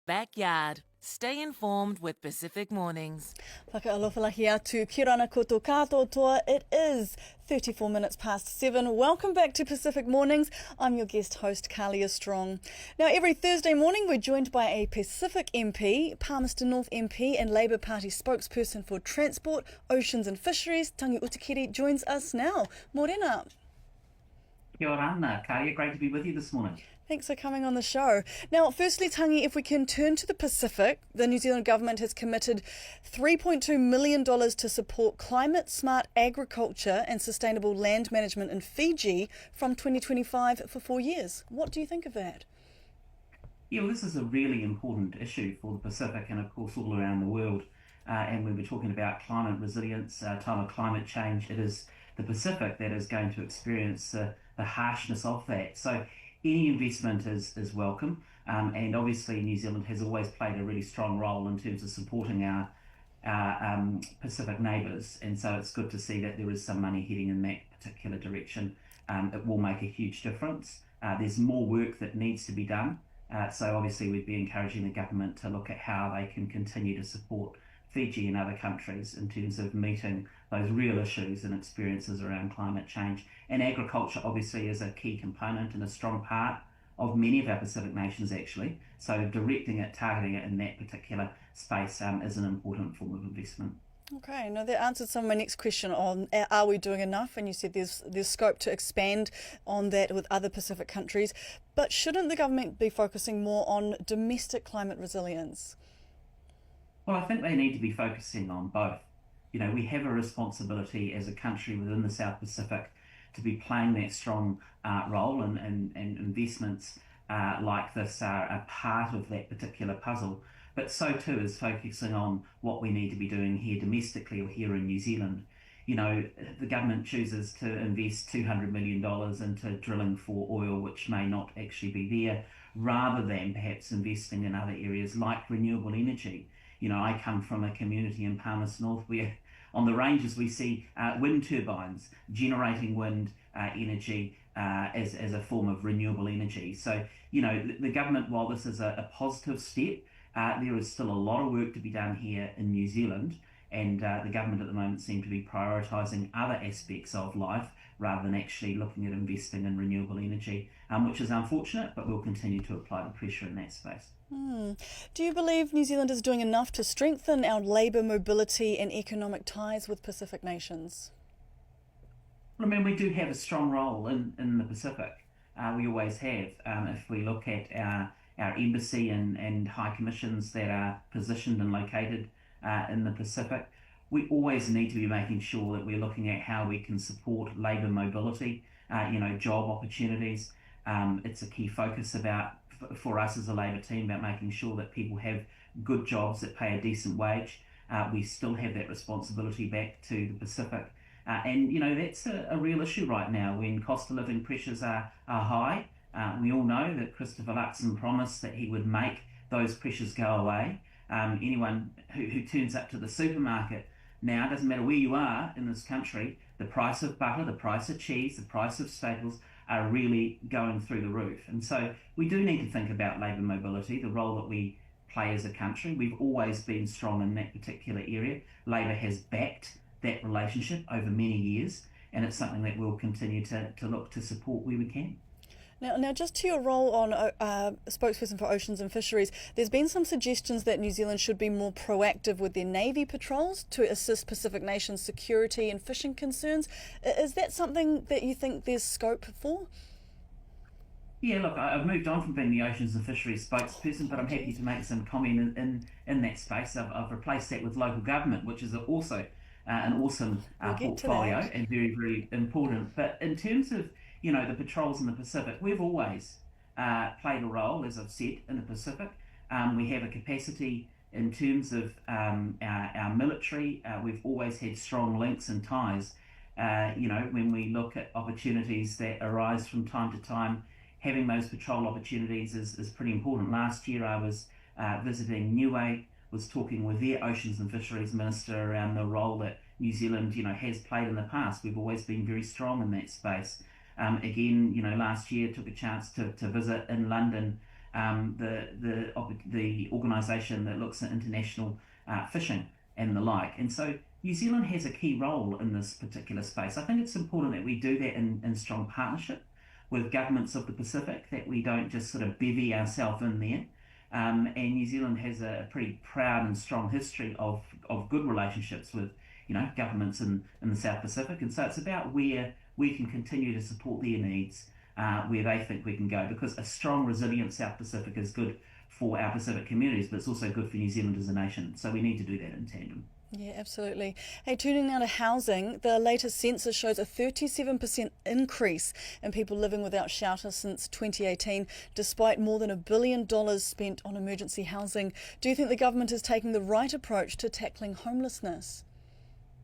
backyard. Stay informed with Pacific Mornings. Whakaalofa atu, ki rana koto katoa. It is 34 minutes past 7. Welcome back to Pacific Mornings. I'm your guest host, Kalia Strong. Now, every Thursday morning, we're joined by a Pacific MP, Palmerston North MP and Labour Party spokesperson for Transport, Oceans and Fisheries. Tangi Utikere joins us now. Morena. Kia ora ana, Kalia. Great to be with you this morning. Thanks for coming on the show. Now, firstly, Tangi, if we can turn to the Pacific, the New Zealand government has committed $3.2 million to support climate-smart agriculture and sustainable land management in Fiji from 2025 for 4 years. What do you think of that? Yeah, well, this is a really important issue for the Pacific and, of course, all around the world. And when we're talking about climate resilience, time of climate change, it is the Pacific that is going to experience the harshness of that. So any investment is welcome, and obviously New Zealand has always played a really strong role in terms of supporting our Pacific neighbours, and so it's good to see that there is some money heading in that particular direction. It will make a huge difference. There's more work that needs to be done, so obviously we'd be encouraging the government to look at how they can continue to support Fiji and other countries in terms of meeting those real issues and experiences around climate change. And agriculture obviously is a key component and a strong part of many of our Pacific nations actually. So directing it, targeting it in that particular space is an important form of investment. Okay, now that answered some of my next question on are we doing enough? And you said there's scope to expand on that with other Pacific countries. But shouldn't the government be focusing more on domestic climate resilience? Well, I think they need to be focusing on both. You know, we have a responsibility as a country within the South Pacific to be playing that strong role, and investments like this are a part of that particular puzzle. But so too is focusing on what we need to be doing here domestically or here in New Zealand. You know, the government chooses to invest $200 million into drilling for oil, which may not actually be there, rather than perhaps investing in other areas like renewable energy. You know, I come from a community in Palmerston North where on the ranges we see wind turbines generating wind energy as a form of renewable energy. So, you know, the government, while this is a positive step, there is still a lot of work to be done here in New Zealand, and the government at the moment seem to be prioritising other aspects of life rather than actually looking at investing in renewable energy, which is unfortunate, but we'll continue to apply the pressure in that space. Do you believe New Zealand is doing enough to strengthen our labour mobility and economic ties with Pacific nations? Well, I mean, we do have a strong role in the Pacific. We always have. If we look at our embassy and high commissions that are positioned and located in the Pacific, we always need to be making sure that we're looking at how we can support labour mobility, job opportunities. It's a key focus for us as a Labour team about making sure that people have good jobs that pay a decent wage. We still have that responsibility back to the Pacific. And, you know, that's a real issue right now when cost of living pressures are high. We all know that Christopher Luxon promised that he would make those pressures go away. Anyone who turns up to the supermarket now, doesn't matter where you are in this country, the price of butter, the price of cheese, the price of staples are really going through the roof. And so we do need to think about labour mobility, the role that we play as a country. We've always been strong in that particular area. Labour has backed that relationship over many years, and it's something that we'll continue to look to support where we can. Now, just to your role on spokesperson for Oceans and Fisheries, there's been some suggestions that New Zealand should be more proactive with their Navy patrols to assist Pacific nations' security and fishing concerns. Is that something that you think there's scope for? Yeah, look, I've moved on from being the Oceans and Fisheries spokesperson, but I'm happy to make some comment in that space. I've replaced that with local government, which is also an awesome portfolio and very, very important. But in terms of the patrols in the Pacific, we've always played a role, as I've said, in the Pacific. We have a capacity in terms of our military. We've always had strong links and ties. When we look at opportunities that arise from time to time, having those patrol opportunities is pretty important. Last year I was visiting Niue, was talking with their Oceans and Fisheries Minister around the role that New Zealand has played in the past. We've always been very strong in that space. Again, last year took a chance to visit in London the organisation that looks at international fishing and the like. And so New Zealand has a key role in this particular space. I think it's important that we do that in strong partnership with governments of the Pacific, that we don't just sort of bevy ourselves in there. And New Zealand has a pretty proud and strong history of good relationships with, governments in the South Pacific. And so it's about where we can continue to support their needs, where they think we can go, because a strong, resilient South Pacific is good for our Pacific communities, but it's also good for New Zealand as a nation. So we need to do that in tandem. Yeah, absolutely. Hey, turning now to housing, the latest census shows a 37% increase in people living without shelter since 2018, despite more than $1 billion spent on emergency housing. Do you think the government is taking the right approach to tackling homelessness?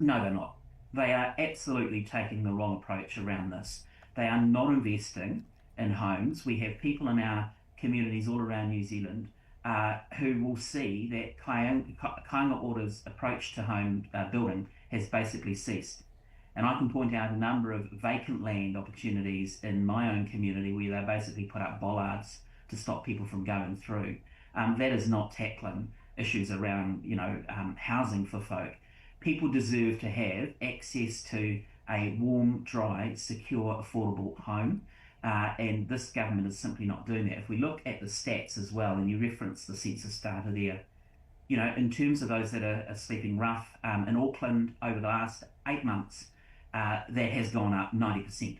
No, they're not. They are absolutely taking the wrong approach around this. They are not investing in homes. We have people in our communities all around New Zealand who will see that Kāinga Ora's approach to home building has basically ceased. And I can point out a number of vacant land opportunities in my own community where they basically put up bollards to stop people from going through. That is not tackling issues around, housing for folk. People deserve to have access to a warm, dry, secure, affordable home. And this government is simply not doing that. If we look at the stats as well, and you reference the census data there, in terms of those that are sleeping rough, in Auckland over the last 8 months, that has gone up 90%.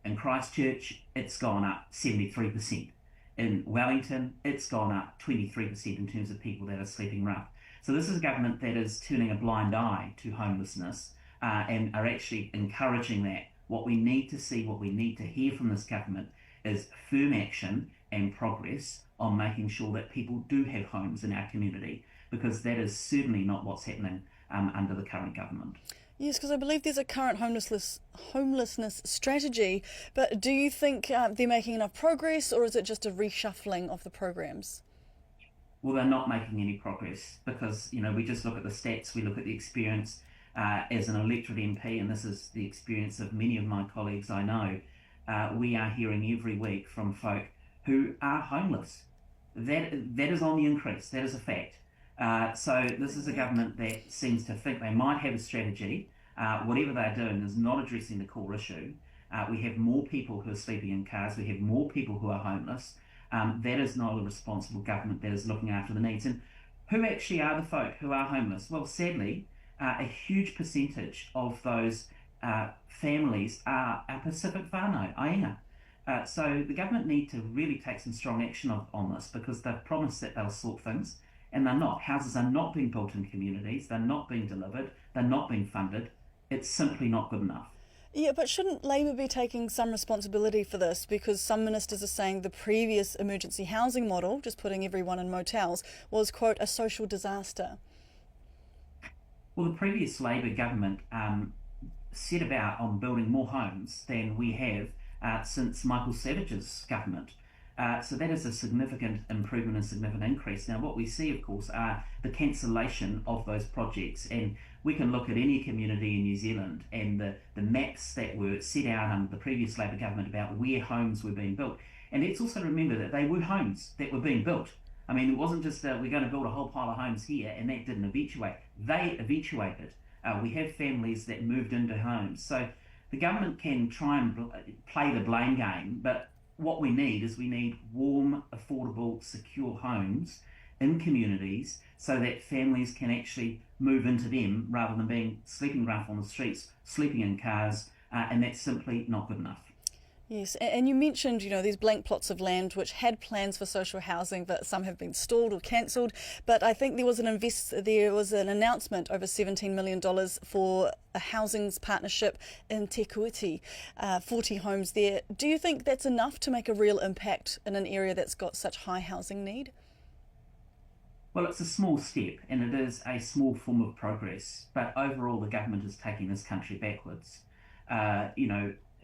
In Christchurch, it's gone up 73%. In Wellington, it's gone up 23% in terms of people that are sleeping rough. So this is a government that is turning a blind eye to homelessness and are actually encouraging that. What we need to see, what we need to hear from this government is firm action and progress on making sure that people do have homes in our community, because that is certainly not what's happening under the current government. Yes, because I believe there's a current homelessness strategy, but do you think they're making enough progress, or is it just a reshuffling of the programs? Well, they're not making any progress because, we just look at the stats, we look at the experience as an elected MP, and this is the experience of many of my colleagues I know. We are hearing every week from folk who are homeless. That is on the increase, that is a fact. So this is a government that seems to think they might have a strategy. Whatever they're doing is not addressing the core issue. We have more people who are sleeping in cars, we have more people who are homeless. That is not a responsible government that is looking after the needs. And who actually are the folk who are homeless? Well, sadly, a huge percentage of those families are Pacific whānau, ainga. So the government need to really take some strong action on this, because they've promised that they'll sort things, and they're not. Houses are not being built in communities, they're not being delivered, they're not being funded. It's simply not good enough. Yeah, but shouldn't Labour be taking some responsibility for this? Because some ministers are saying the previous emergency housing model, just putting everyone in motels, was, quote, a social disaster. Well, the previous Labour government set about on building more homes than we have since Michael Savage's government. So that is a significant improvement and significant increase. Now, what we see, of course, are the cancellation of those projects. And we can look at any community in New Zealand and the maps that were set out under the previous Labour government about where homes were being built. And let's also remember that they were homes that were being built. I mean, it wasn't just we're going to build a whole pile of homes here and that didn't eventuate. They eventuated. We have families that moved into homes. So the government can try and play the blame game, but what we need is warm, affordable, secure homes in communities so that families can actually move into them rather than being sleeping rough on the streets, sleeping in cars, and that's simply not good enough. Yes, and you mentioned, these blank plots of land which had plans for social housing, but some have been stalled or cancelled. But I think there was an announcement over $17 million for a housings partnership in Te Kuiti, 40 homes there. Do you think that's enough to make a real impact in an area that's got such high housing need? Well, it's a small step and it is a small form of progress, but overall the government is taking this country backwards.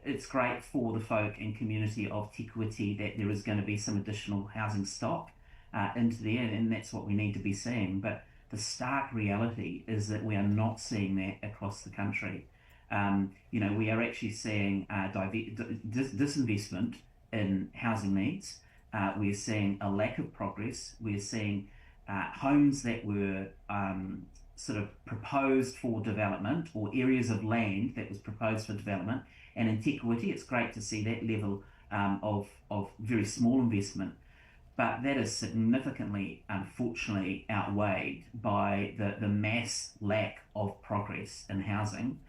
It's great for the folk and community of Te Kuiti that there is going to be some additional housing stock into there, and that's what we need to be seeing. But the stark reality is that we are not seeing that across the country. We are actually seeing disinvestment in housing needs. We're seeing a lack of progress. We're seeing homes that were sort of proposed for development, or areas of land that was proposed for development. And in Te Kuiti, it's great to see that level of very small investment, but that is significantly, unfortunately, outweighed by the mass lack of progress in housing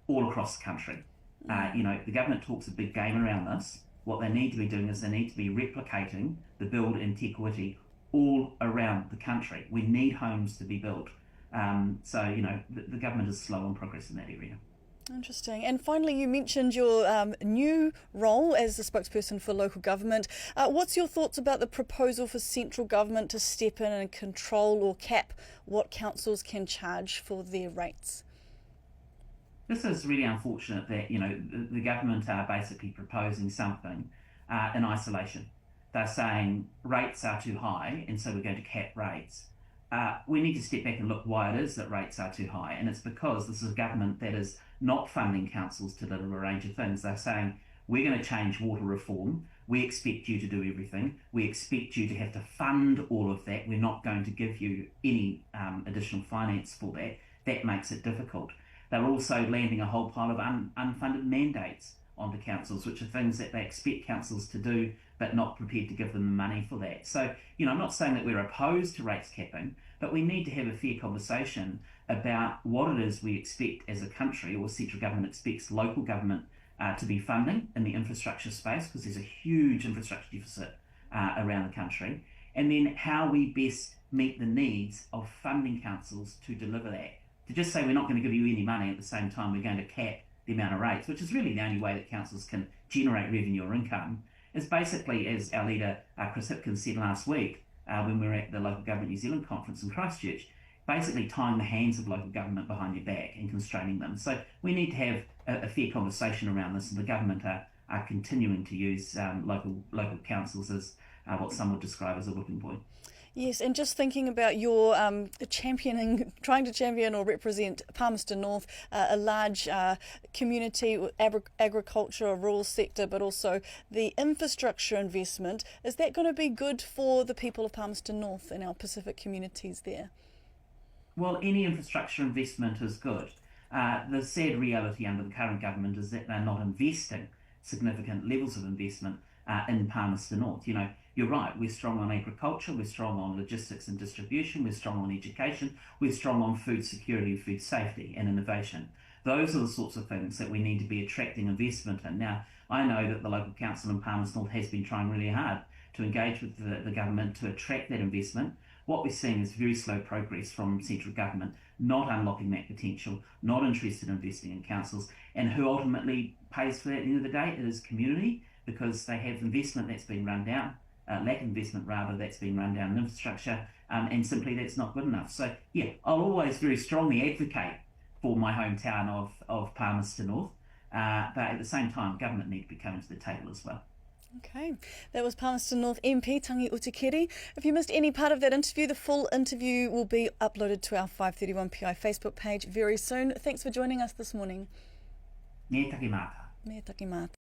all across the country. The government talks a big game around this. What they need to be doing is they need to be replicating the build in Te Kuiti all around the country. We need homes to be built. The government is slow on progress in that area. Interesting. And finally, you mentioned your new role as the spokesperson for local government. What's your thoughts about the proposal for central government to step in and control or cap what councils can charge for their rates? This is really unfortunate that the government are basically proposing something in isolation. They're saying rates are too high, and so we're going to cap rates. We need to step back and look why it is that rates are too high, and it's because this is a government that is not funding councils to deliver a range of things. They're saying, we're going to change water reform, we expect you to do everything, we expect you to have to fund all of that, we're not going to give you any additional finance for that. That makes it difficult. They're also landing a whole pile of unfunded mandates onto councils, which are things that they expect councils to do, but not prepared to give them the money for that. So, I'm not saying that we're opposed to rates capping, but we need to have a fair conversation about what it is we expect as a country, or central government expects local government to be funding in the infrastructure space, because there's a huge infrastructure deficit around the country, and then how we best meet the needs of funding councils to deliver that. To just say we're not going to give you any money at the same time we're going to cap the amount of rates, which is really the only way that councils can generate revenue or income, is basically, as our leader Chris Hipkins said last week when we were at the Local Government New Zealand conference in Christchurch, basically tying the hands of local government behind their back and constraining them. So we need to have a fair conversation around this, and the government are continuing to use local councils as what some would describe as a whipping boy. Yes, and just thinking about your trying to champion or represent Palmerston North, a large community with agriculture, a rural sector, but also the infrastructure investment. Is that going to be good for the people of Palmerston North and our Pacific communities there? Well, any infrastructure investment is good. The sad reality under the current government is that they're not investing significant levels of investment in Palmerston North. You're right, we're strong on agriculture, we're strong on logistics and distribution, we're strong on education, we're strong on food security, food safety and innovation. Those are the sorts of things that we need to be attracting investment in. Now, I know that the local council in Palmerston North has been trying really hard to engage with the government to attract that investment. What we're seeing is very slow progress from central government, not unlocking that potential, not interested in investing in councils, and who ultimately pays for that at the end of the day is community, because they have investment that's been run down. Lack of investment rather, that's been run down in infrastructure, and simply that's not good enough. So yeah, I'll always very strongly advocate for my hometown of Palmerston North, but at the same time government need to be coming to the table as well. Okay, that was Palmerston North MP Tangi Utikere. If you missed any part of that interview, the full interview will be uploaded to our 531PI Facebook page very soon. Thanks for joining us this morning. Me taki mata. Me taki mata.